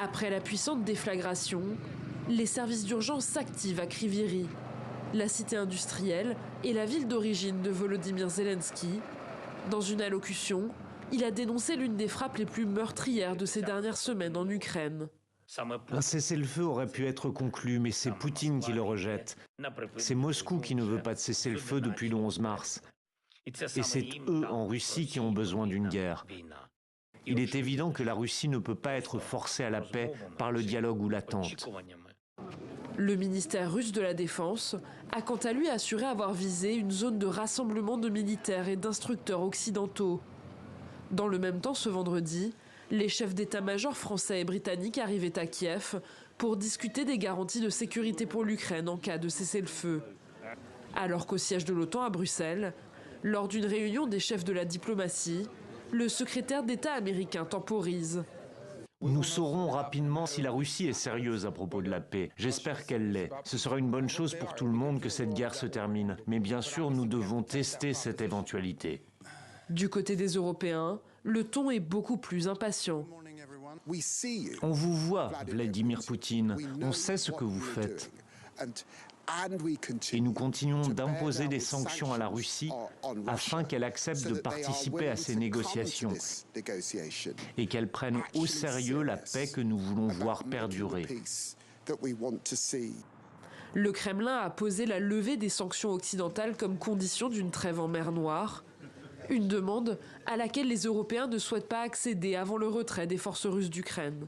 Après la puissante déflagration, les services d'urgence s'activent à Kryvyi Rih, la cité industrielle et la ville d'origine de Volodymyr Zelensky. Dans une allocution, il a dénoncé l'une des frappes les plus meurtrières de ces dernières semaines en Ukraine. Un cessez-le-feu aurait pu être conclu, mais c'est Poutine qui le rejette. C'est Moscou qui ne veut pas de cessez-le-feu depuis le 11 mars. Et c'est eux en Russie qui ont besoin d'une guerre. Il est évident que la Russie ne peut pas être forcée à la paix par le dialogue ou l'attente. Le ministère russe de la Défense a quant à lui assuré avoir visé une zone de rassemblement de militaires et d'instructeurs occidentaux. Dans le même temps, ce vendredi, les chefs d'état-major français et britanniques arrivaient à Kiev pour discuter des garanties de sécurité pour l'Ukraine en cas de cessez-le-feu. Alors qu'au siège de l'OTAN à Bruxelles, lors d'une réunion des chefs de la diplomatie, le secrétaire d'État américain temporise. Nous saurons rapidement si la Russie est sérieuse à propos de la paix. J'espère qu'elle l'est. Ce sera une bonne chose pour tout le monde que cette guerre se termine. Mais bien sûr, nous devons tester cette éventualité. Du côté des Européens, le ton est beaucoup plus impatient. On vous voit, Vladimir Poutine. On sait ce que vous faites. Et nous continuons d'imposer des sanctions à la Russie afin qu'elle accepte de participer à ces négociations et qu'elle prenne au sérieux la paix que nous voulons voir perdurer. Le Kremlin a posé la levée des sanctions occidentales comme condition d'une trêve en mer Noire, une demande à laquelle les Européens ne souhaitent pas accéder avant le retrait des forces russes d'Ukraine.